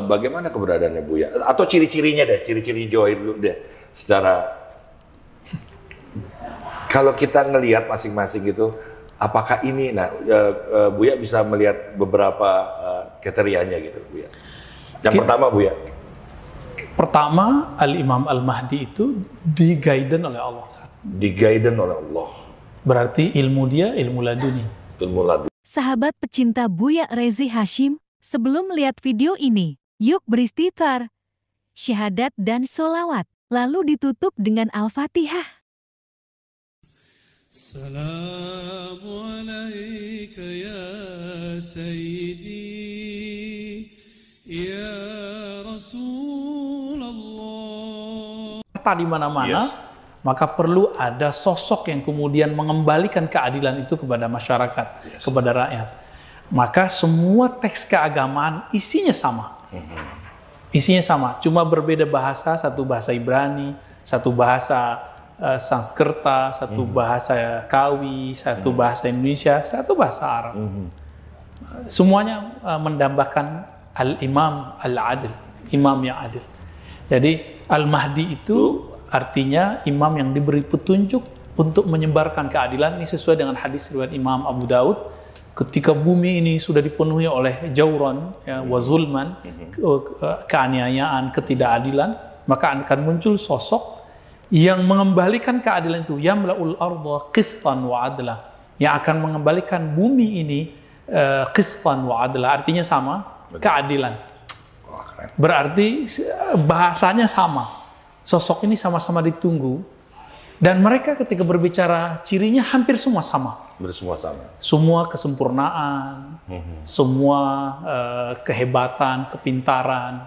Bagaimana keberadaannya Buya? Atau ciri-cirinya deh, ciri-ciri Johir dulu deh. Secara kalau kita ngelihat masing-masing gitu, apakah ini, Buya bisa melihat beberapa kriterianya gitu, Buya. Yang pertama, Buya. Pertama, Al-Imam Al-Mahdi itu di-guiden oleh Allah. Di-guiden oleh Allah. Berarti ilmu dia ilmu laduni. Ilmu laduni. Sahabat pecinta Buya Rezi Hashim, sebelum melihat video ini, yuk beristighfar, syahadat dan sholawat, lalu ditutup dengan Al-Fatihah. Assalamualaikum ya Sayyidi, ya Rasulullah. Di mana-mana, maka perlu ada sosok yang kemudian mengembalikan keadilan itu kepada masyarakat, kepada rakyat. Maka semua teks keagamaan isinya sama. Isinya sama, cuma berbeda bahasa, satu bahasa Ibrani, satu bahasa Sanskerta, satu bahasa Kawi, satu bahasa Indonesia, satu bahasa Arab. Semuanya mendambakan Al-Imam Al-Adil, imam yang adil. Jadi Al-Mahdi itu artinya imam yang diberi petunjuk untuk menyebarkan keadilan. Ini sesuai dengan hadis riwayat Imam Abu Daud. Ketika bumi ini sudah dipenuhi oleh jauran, wa zulman, keaniayaan, ketidakadilan, maka akan muncul sosok yang mengembalikan keadilan itu, yamla'ul arda qistan wa adla, yang akan mengembalikan bumi ini qistan wa adla, artinya sama, keadilan. Berarti bahasanya sama, sosok ini sama-sama ditunggu, dan mereka ketika berbicara cirinya hampir semua sama. Semua sama. Semua kesempurnaan, semua kehebatan, kepintaran.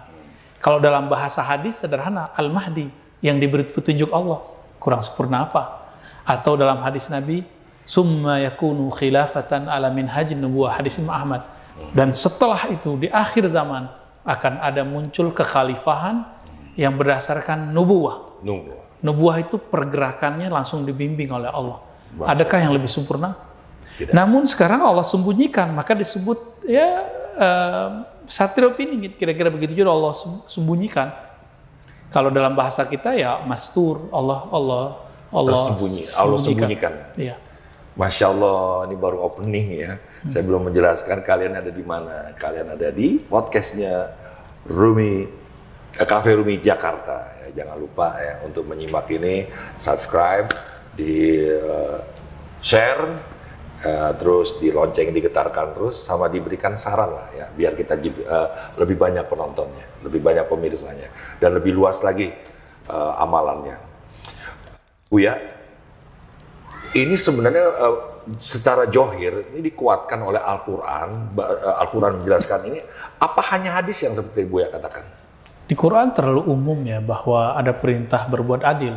Kalau dalam bahasa hadis sederhana, Al-Mahdi yang diberi petunjuk Allah, kurang sempurna apa? Atau dalam hadis Nabi, summa yakunu khilafatan ala minhajin nubuwah, hadis Imam Ahmad. Dan setelah itu di akhir zaman akan ada muncul kekhalifahan yang berdasarkan nubuwah. Nubuwah itu pergerakannya langsung dibimbing oleh Allah. Adakah yang lebih sempurna? Tidak. Namun sekarang Allah sembunyikan, maka disebut satir opini, kira-kira begitu juga Allah sembunyikan. Kalau dalam bahasa kita ya mastur, Allah sembunyikan. Iya. Masya Allah, ini baru opening ya. Saya belum menjelaskan kalian ada di mana. Kalian ada di podcastnya Cafe Rumi Jakarta. Ya, jangan lupa ya untuk menyimak ini, subscribe, di share, terus di lonceng digetarkan terus, sama diberikan saran lah ya, biar kita lebih banyak penontonnya, lebih banyak pemirsanya, dan lebih luas lagi amalannya. Buya, ini sebenarnya secara johir ini dikuatkan oleh Al-Quran. Al-Quran menjelaskan ini. Apa hanya hadis yang seperti Buya katakan? Di Quran terlalu umum ya, bahwa ada perintah berbuat adil.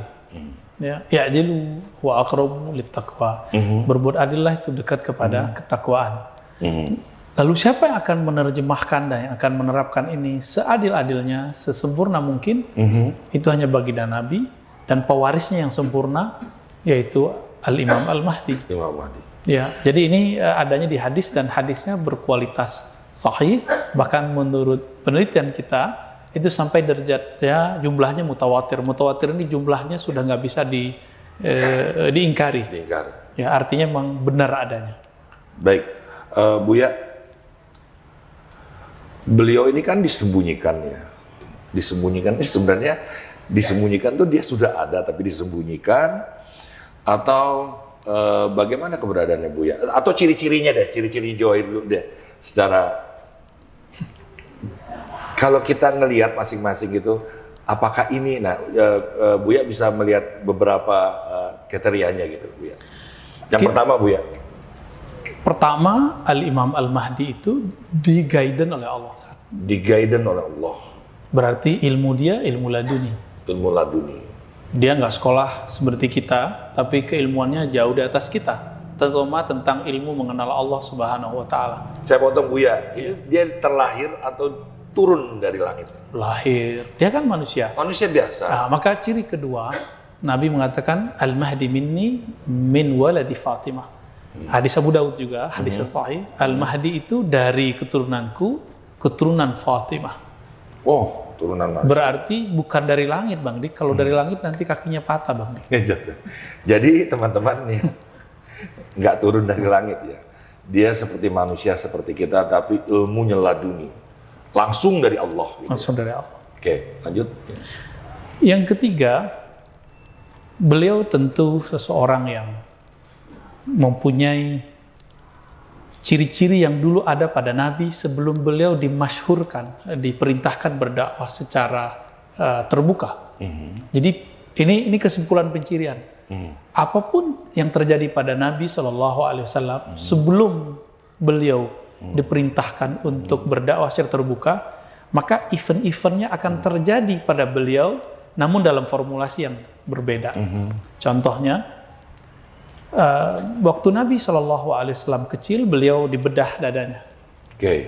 Ya, ya'dilu wa aqrabu littaqwa. Berbuat adillah itu dekat kepada ketakwaan. Lalu siapa yang akan menerjemahkan dan yang akan menerapkan ini seadil-adilnya, sesempurna mungkin? Itu hanya baginda Nabi dan pewarisnya yang sempurna, yaitu Al-Imam Al-Mahdi. Imam Mahdi. Ya, jadi ini adanya di hadis, dan hadisnya berkualitas sahih, bahkan menurut penelitian kita itu sampai derajatnya jumlahnya mutawatir. Mutawatir ini jumlahnya sudah nggak bisa diingkari. Ya, artinya memang benar adanya. Baik, Buya, beliau ini kan disembunyikan ya. Disembunyikan ini sebenarnya disembunyikan tuh dia sudah ada tapi disembunyikan, atau bagaimana keberadaannya Buya? Atau ciri-cirinya deh, ciri-ciri Johir dulu deh. Secara kalau kita ngelihat masing-masing gitu, apakah ini, Buya bisa melihat beberapa kriterianya gitu, Buya. Yang pertama, Buya. Pertama, Al-Imam Al-Mahdi itu di-guiden oleh Allah. Di-guiden oleh Allah. Berarti ilmu dia ilmu laduni. Ilmu laduni. Dia nggak sekolah seperti kita, tapi keilmuannya jauh di atas kita. Terutama tentang ilmu mengenal Allah Subhanahu wa Ta'ala. Saya potong Buya, ini dia terlahir atau turun dari langit? Lahir. Dia kan manusia. Manusia biasa. Nah, maka ciri kedua, Nabi mengatakan Al-Mahdi minni min waladi Fatimah. Hadis Abu Daud juga, hadis sahih. Al-Mahdi itu dari keturunanku, keturunan Fatimah. Oh, turunan manusia. Berarti bukan dari langit, Bang Dik. Kalau dari langit nanti kakinya patah, Bang Dik. Jadi teman-teman nih, nggak turun dari langit ya. Dia seperti manusia seperti kita, tapi ilmunya laduni. Langsung dari Allah. Gitu. Langsung dari Allah. Oke, lanjut. Yang ketiga, beliau tentu seseorang yang mempunyai ciri-ciri yang dulu ada pada Nabi sebelum beliau dimasyhurkan, diperintahkan berdakwah secara terbuka. Jadi ini kesimpulan pencirian. Apapun yang terjadi pada Nabi SAW sebelum beliau diperintahkan untuk berdakwah secara terbuka, maka event-eventnya akan terjadi pada beliau, namun dalam formulasi yang berbeda. Contohnya, waktu Nabi SAW kecil, beliau dibedah dadanya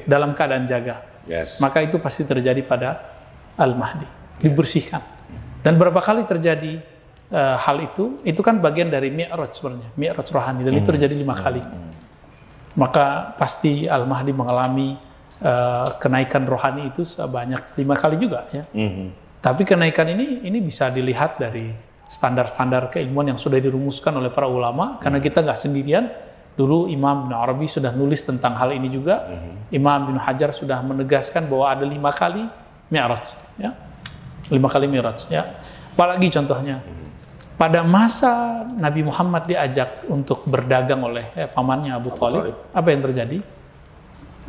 dalam keadaan jaga. Maka itu pasti terjadi pada Al-Mahdi, dibersihkan. Dan berapa kali terjadi hal itu kan bagian dari Mi'raj sebenarnya, Mi'raj rohani, dan itu terjadi 5 kali. Maka pasti Al-Mahdi mengalami kenaikan rohani itu sebanyak 5 kali juga ya. Tapi kenaikan ini bisa dilihat dari standar-standar keilmuan yang sudah dirumuskan oleh para ulama, karena kita nggak sendirian. Dulu Imam Ibn Arabi sudah nulis tentang hal ini juga. Imam Ibn Hajar sudah menegaskan bahwa ada 5 kali Mi'raj ya. 5 kali Mi'raj ya. Apalagi contohnya, pada masa Nabi Muhammad diajak untuk berdagang oleh pamannya Abu Thalib, apa yang terjadi?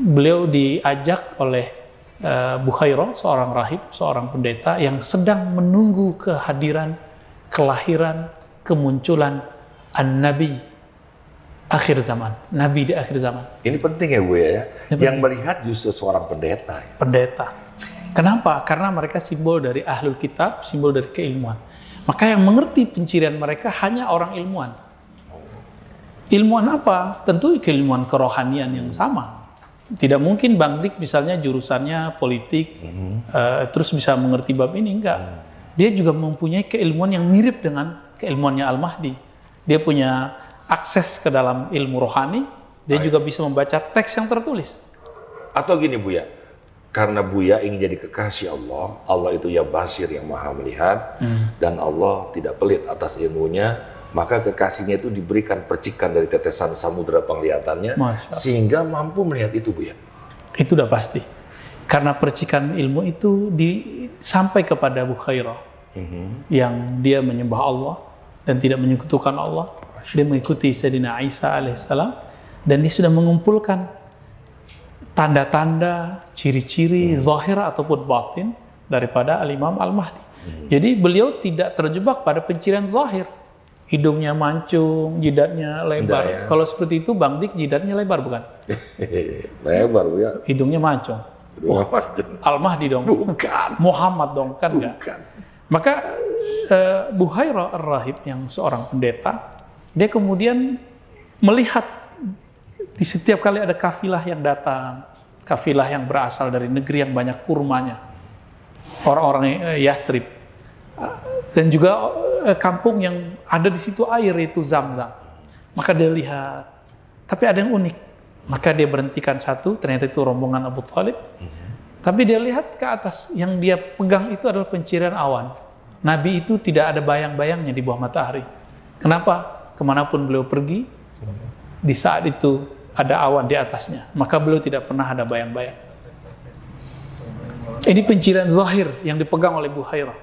Beliau diajak oleh Bukhairah, seorang rahib, seorang pendeta yang sedang menunggu kehadiran, kelahiran, kemunculan An-Nabi akhir zaman, Nabi di akhir zaman. Ini penting ya Bu ya, yang melihat justru seorang pendeta. Pendeta. Kenapa? Karena mereka simbol dari ahlul kitab, simbol dari keilmuan. Maka yang mengerti pencirian mereka hanya orang ilmuwan. Ilmuwan apa? Tentu keilmuan kerohanian yang sama. Tidak mungkin Bang Dik misalnya jurusannya politik, terus bisa mengerti bab ini, enggak. Dia juga mempunyai keilmuan yang mirip dengan keilmuannya Al-Mahdi. Dia punya akses ke dalam ilmu rohani, dia juga bisa membaca teks yang tertulis. Atau gini Bu ya, karena Buya ingin jadi kekasih Allah, Allah itu ya basir yang maha melihat, dan Allah tidak pelit atas ilmunya, maka kekasihnya itu diberikan percikan dari tetesan samudera penglihatannya, sehingga mampu melihat itu Bu ya. Itu udah pasti. Karena percikan ilmu itu sampai kepada Bukhairah, yang dia menyembah Allah dan tidak menyekutukan Allah. Dia mengikuti Sayyidina Isa alaihissalam, dan dia sudah mengumpulkan tanda-tanda, ciri-ciri zahir ataupun batin daripada Al-Imam Al-Mahdi. Jadi beliau tidak terjebak pada pencirian zahir. Hidungnya mancung, jidatnya lebar. Ya. Kalau seperti itu Bang Dik jidatnya lebar bukan? Lebar Bu ya. Hidungnya mancung. Al-Mahdi dong. Bukan. Muhammad dong, kan enggak? Bukan. Maka Bukhairah Ar-Rahib yang seorang pendeta, dia kemudian melihat di setiap kali ada kafilah yang datang, kafilah yang berasal dari negeri yang banyak kurmanya, orang-orang Yathrib, dan juga kampung yang ada di situ air, itu Zam-Zam. Maka dia lihat, tapi ada yang unik. Maka dia berhentikan satu, ternyata itu rombongan Abu Thalib. Tapi dia lihat ke atas, yang dia pegang itu adalah pencirian awan. Nabi itu tidak ada bayang-bayangnya di bawah matahari. Kenapa? Kemanapun beliau pergi, di saat itu ada awan di atasnya, maka beliau tidak pernah ada bayang-bayang. Ini pencirian zahir yang dipegang oleh Bukhairah.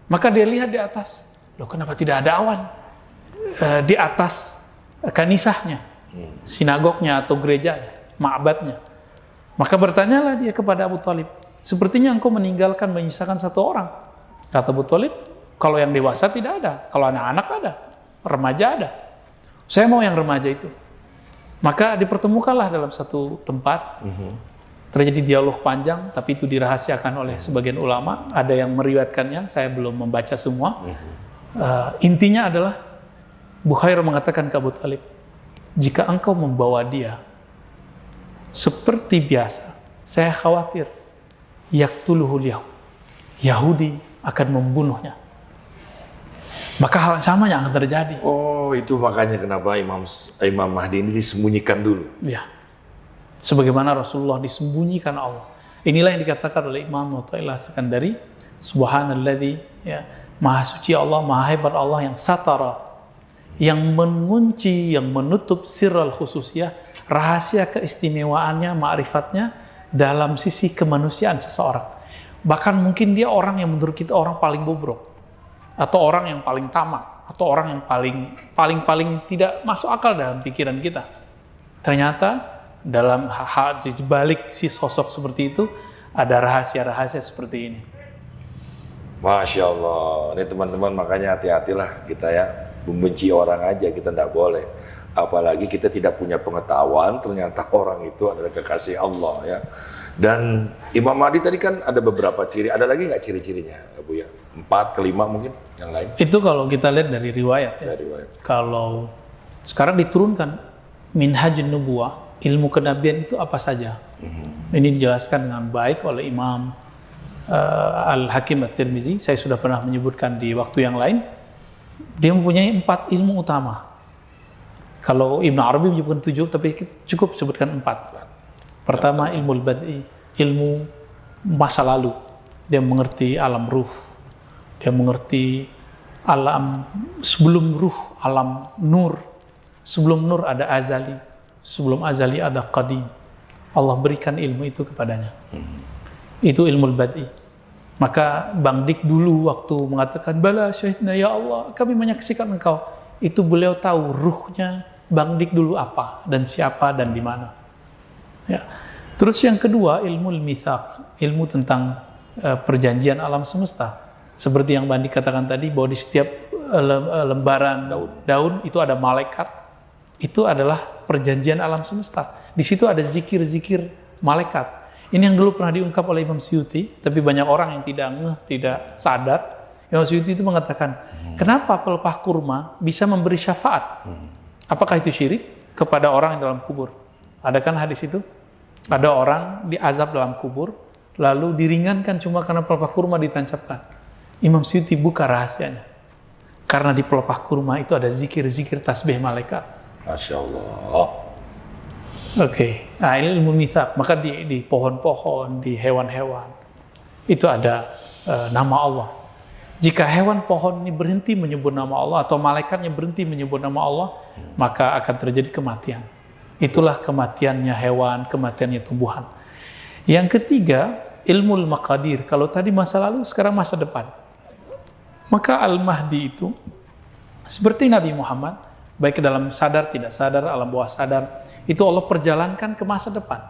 Maka dia lihat di atas, loh kenapa tidak ada awan di atas kanisahnya, sinagognya atau gerejanya, ma'badnya. Maka bertanyalah dia kepada Abu Thalib, sepertinya engkau meninggalkan, menyisakan satu orang. Kata Abu Thalib, kalau yang dewasa tidak ada, kalau anak-anak ada, remaja ada. Saya mau yang remaja itu. Maka dipertemukanlah dalam satu tempat, terjadi dialog panjang, tapi itu dirahasiakan oleh sebagian ulama. Ada yang meriwayatkannya, saya belum membaca semua. Intinya adalah Bukhairah mengatakan ke Abu Thalib, jika engkau membawa dia seperti biasa, saya khawatir yaqtuluhul Yahud, Yahudi akan membunuhnya. Maka hal yang sama yang akan terjadi. Oh, itu makanya kenapa Imam Mahdi ini disembunyikan dulu. Ya, sebagaimana Rasulullah disembunyikan Allah. Inilah yang dikatakan oleh Imam Athaillah Sekandari, Subhanalladzi, ya, maha suci Allah, maha hebat Allah yang satara, yang mengunci, yang menutup sirral khususiyah, rahasia keistimewaannya, ma'rifatnya dalam sisi kemanusiaan seseorang. Bahkan mungkin dia orang yang menurut kita orang paling bobrok, atau orang yang paling tamak, atau orang yang paling tidak masuk akal dalam pikiran kita. Ternyata dalam di balik si sosok seperti itu ada rahasia-rahasia seperti ini. Masya Allah, ini teman-teman makanya hati-hatilah kita ya, membenci orang aja kita tidak boleh. Apalagi kita tidak punya pengetahuan, ternyata orang itu adalah kekasih Allah ya. Dan Imam Mahdi tadi kan ada beberapa ciri, ada lagi nggak ciri-cirinya Bu ya? 4 ke 5 mungkin, yang lain? Itu kalau kita lihat dari riwayat ya. Dari riwayat. Kalau sekarang diturunkan Minhajun Nubuwah, ilmu kenabian itu apa saja. Ini dijelaskan dengan baik oleh Imam Al-Hakim At-Tirmizi. Saya sudah pernah menyebutkan di waktu yang lain. Dia mempunyai 4 ilmu utama. Kalau Ibn Arabi menyebutkan 7, tapi cukup sebutkan 4. Pertama, ilmu al-bad'i, ilmu masa lalu. Dia mengerti alam ruh. Dia mengerti alam sebelum ruh, alam nur. Sebelum nur ada azali. Sebelum azali ada qadim. Allah berikan ilmu itu kepadanya. Itu ilmu al-bad'i. Maka Bang Dik dulu waktu mengatakan, Bala syahidna ya Allah, kami menyaksikan engkau. Itu beliau tahu ruhnya Bang Dik dulu apa, dan siapa, dan di mana. Ya. Terus yang kedua, ilmu al-mithaq, ilmu tentang perjanjian alam semesta. Seperti yang Bang Dik katakan tadi, bahwa di setiap lembaran daun itu ada malaikat. Itu adalah perjanjian alam semesta. Di situ ada zikir-zikir malaikat. Ini yang dulu pernah diungkap oleh Imam Suyuti, tapi banyak orang yang tidak sadar. Imam Suyuti itu mengatakan, kenapa pelepah kurma bisa memberi syafaat? Apakah itu syirik kepada orang yang dalam kubur? Ada kan hadis itu? Ada orang diazab dalam kubur, lalu diringankan cuma karena pelepah kurma ditancapkan. Imam Suyuti buka rahasianya. Karena di pelepah kurma itu ada zikir-zikir tasbih malaikat. Masya Allah. Oke, nah ini ilmu mithaq. Maka di pohon-pohon, di hewan-hewan, itu ada nama Allah. Jika hewan pohon ini berhenti menyebut nama Allah, atau malaikatnya berhenti menyebut nama Allah, maka akan terjadi kematian. Itulah kematiannya hewan, kematiannya tumbuhan. Yang ketiga, ilmu al-maqadir. Kalau tadi masa lalu, sekarang masa depan. Maka Al-Mahdi itu, seperti Nabi Muhammad, baik dalam sadar, tidak sadar, alam bawah sadar, itu Allah perjalankan ke masa depan.